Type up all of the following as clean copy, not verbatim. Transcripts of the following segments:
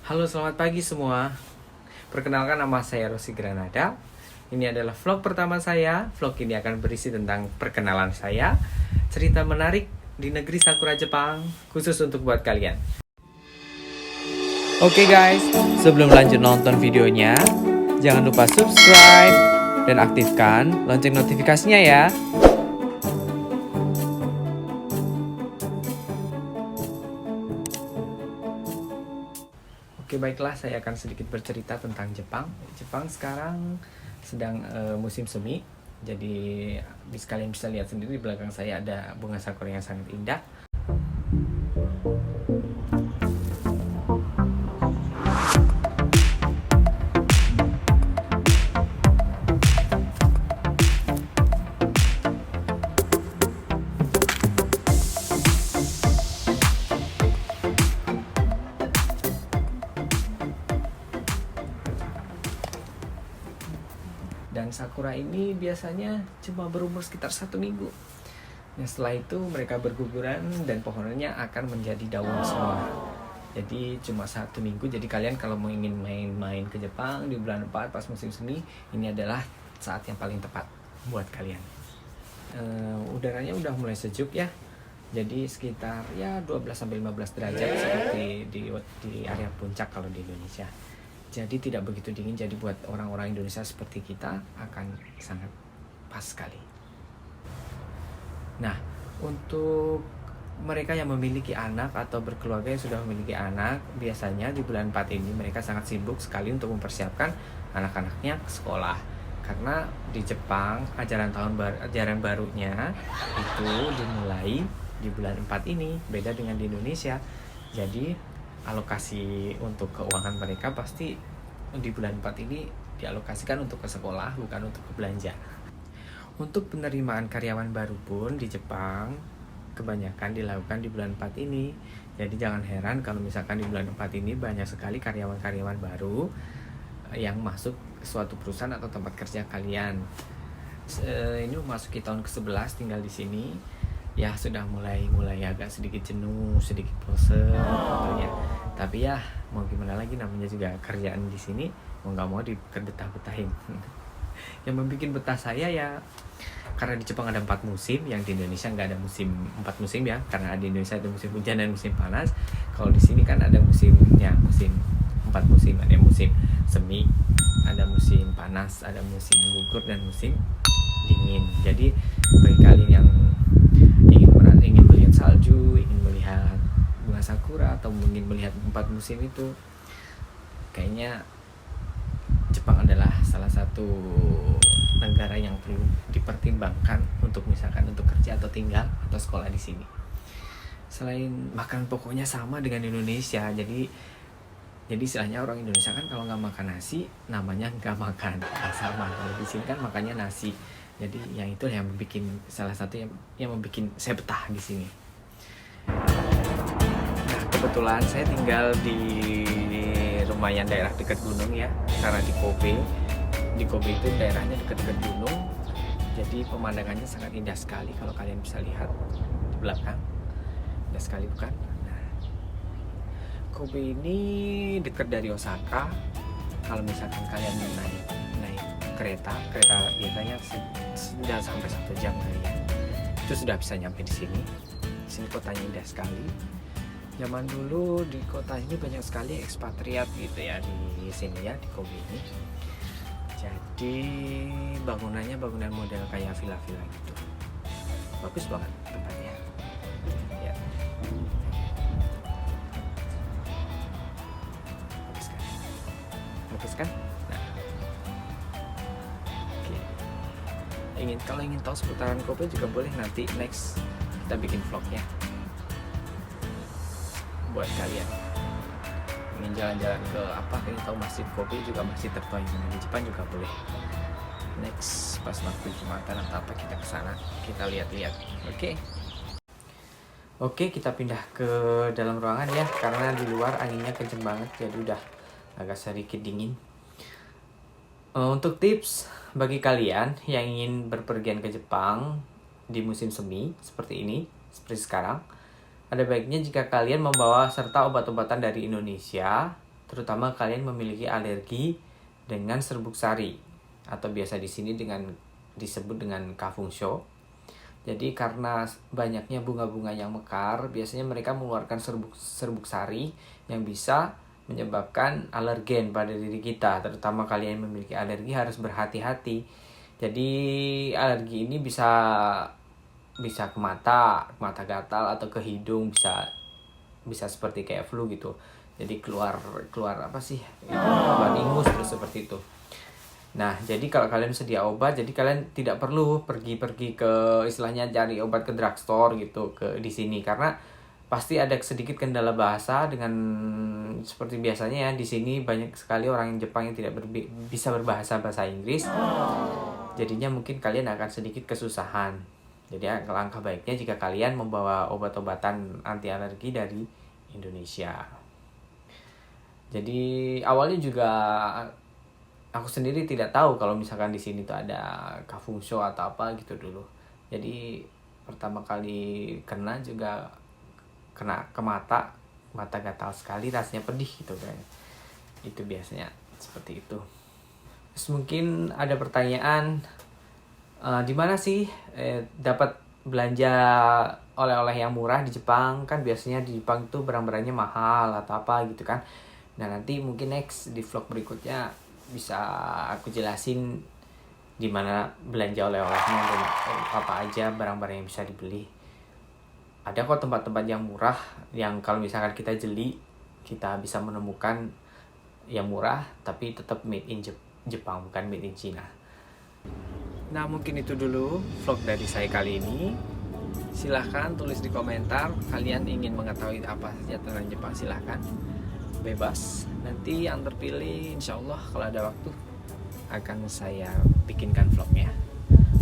Halo, selamat pagi semua. Perkenalkan, nama saya Rossi Granada. Ini adalah vlog pertama saya. Vlog ini akan berisi tentang perkenalan saya, cerita menarik di negeri Sakura Jepang, khusus untuk buat kalian. Oke guys, sebelum lanjut nonton videonya, jangan lupa subscribe dan aktifkan lonceng notifikasinya ya. Oke, baiklah, saya akan sedikit bercerita tentang Jepang. Jepang sekarang sedang musim semi. Jadi kalian bisa lihat sendiri di belakang saya ada bunga sakura yang sangat indah. Dan sakura ini biasanya cuma berumur sekitar 1 minggu. Nah, setelah itu mereka berguguran dan pohonnya akan menjadi daun semua. Jadi cuma 1 minggu. Jadi kalian kalau mau ingin main-main ke Jepang di bulan 4 pas musim semi, ini adalah saat yang paling tepat buat kalian. Udaranya udah mulai sejuk ya. Jadi sekitar ya 12-15 derajat seperti di area puncak kalau di Indonesia. Jadi tidak begitu dingin, jadi buat orang-orang Indonesia seperti kita akan sangat pas sekali. Nah, untuk mereka yang memiliki anak atau berkeluarga yang sudah memiliki anak, biasanya di bulan 4 ini mereka sangat sibuk sekali untuk mempersiapkan anak-anaknya ke sekolah. Karena di Jepang ajaran barunya itu dimulai di bulan 4 ini, beda dengan di Indonesia. Jadi alokasi untuk keuangan mereka pasti di bulan 4 ini dialokasikan untuk ke sekolah, bukan untuk ke belanja. Untuk penerimaan karyawan baru pun di Jepang kebanyakan dilakukan di bulan 4 ini. Jadi jangan heran kalau misalkan di bulan 4 ini banyak sekali karyawan-karyawan baru yang masuk ke suatu perusahaan atau tempat kerja kalian. Ini memasuki tahun ke-11 tinggal di sini. Ya sudah mulai agak sedikit jenuh, sedikit bosen gitu ya. Tapi ya mau gimana lagi, namanya juga kerjaan di sini, mau nggak mau dibetah-betahin. Yang membuat betah saya ya karena di Jepang ada 4 musim, yang di Indonesia nggak ada 4 musim ya, karena di Indonesia ada musim hujan dan musim panas. Kalau di sini kan ada musim 4 musim, ada musim semi, ada musim panas, ada musim gugur dan musim dingin. Jadi bagi kalian yang ingin melihat salju, ingin melihat bunga sakura, atau ingin melihat 4 musim itu, kayaknya Jepang adalah salah satu negara yang perlu dipertimbangkan untuk misalkan untuk kerja atau tinggal atau sekolah di sini. Selain makan pokoknya sama dengan Indonesia, jadi istilahnya orang Indonesia kan kalau nggak makan nasi namanya nggak makan, sama. Kalau di sini kan makannya nasi. Jadi yang itu yang membuat salah satu yang membuat saya betah di sini. Nah, kebetulan saya tinggal di lumayan daerah dekat gunung ya, karena di Kobe. Di Kobe itu daerahnya dekat-dekat gunung. Jadi pemandangannya sangat indah sekali kalau kalian bisa lihat di belakang. Indah sekali bukan? Nah, Kobe ini dekat dari Osaka. Kalau misalkan kalian naik kereta biasanya sudah sampai 1 jam kali ya, itu sudah bisa nyampe di sini. Di sini kotanya indah sekali. Zaman dulu di kota ini banyak sekali ekspatriat gitu ya di sini ya, di Kobe ini. Jadi bangunannya bangunan model kayak villa-villa gitu. Bagus banget tempatnya. Ya. Bagus kan? Bagus kan? Nah, oke. Kalau ingin tahu seputaran Kobe juga boleh, nanti next kita bikin vlognya buat kalian. Ingin jalan-jalan ke ingin tahu masjid Kobe juga, masjid tertua yang ada di Jepang juga boleh. Next pas waktu Jumatan atau apa kita ke sana, kita lihat-lihat. Oke, kita pindah ke dalam ruangan ya, karena di luar anginnya kenceng banget, jadi udah agak sedikit dingin. Untuk tips bagi kalian yang ingin berpergian ke Jepang di musim semi seperti ini, seperti sekarang, ada baiknya jika kalian membawa serta obat-obatan dari Indonesia, terutama kalian memiliki alergi dengan serbuk sari atau biasa di sini disebut dengan kafungsho. Jadi karena banyaknya bunga-bunga yang mekar, biasanya mereka mengeluarkan serbuk sari yang bisa menyebabkan alergen pada diri kita. Terutama kalian yang memiliki alergi harus berhati-hati. Jadi alergi ini bisa ke mata gatal, atau ke hidung, bisa seperti kayak flu gitu. Jadi keluar apa sih? Keluar ingus terus seperti itu. Nah, jadi kalau kalian sedia obat, jadi kalian tidak perlu pergi ke istilahnya cari obat ke drugstore gitu di sini, karena pasti ada sedikit kendala bahasa dengan seperti biasanya ya. Di sini banyak sekali orang Jepang yang tidak bisa berbahasa Inggris. Jadinya mungkin kalian akan sedikit kesusahan. Jadi langkah baiknya jika kalian membawa obat-obatan anti alergi dari Indonesia. Jadi awalnya juga aku sendiri tidak tahu kalau misalkan di sini tuh ada kafungsho atau apa gitu dulu. Jadi pertama kali kena ke mata gatal sekali, rasanya pedih gitu kan. Itu biasanya seperti itu. Terus mungkin ada pertanyaan, di mana sih dapat belanja oleh-oleh yang murah di Jepang? Kan biasanya di Jepang itu barang-barangnya mahal atau apa gitu kan. Nah, nanti mungkin next di vlog berikutnya bisa aku jelasin di mana belanja oleh-olehnya dan apa aja barang-barang yang bisa dibeli. Ada kok tempat-tempat yang murah yang kalau misalkan kita jeli, kita bisa menemukan yang murah tapi tetap made in Jepang, bukan made in China. Nah, mungkin itu dulu vlog dari saya kali ini. Silahkan tulis di komentar kalian ingin mengetahui apa saja tentang Jepang, silahkan, bebas. Nanti yang terpilih insya Allah kalau ada waktu akan saya bikinkan vlognya.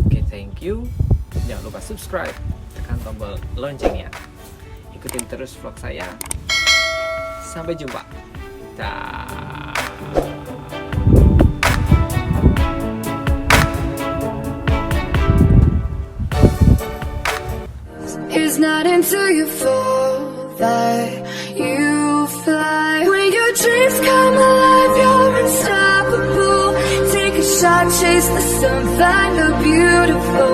Oke, thank you. Jangan lupa subscribe, tekan tombol loncengnya. Ikutin terus vlog saya. Sampai jumpa. Dah. It's not until you fall that you fly. When your dreams come alive, you're unstoppable. Take a shot, chase the sun, find the beautiful.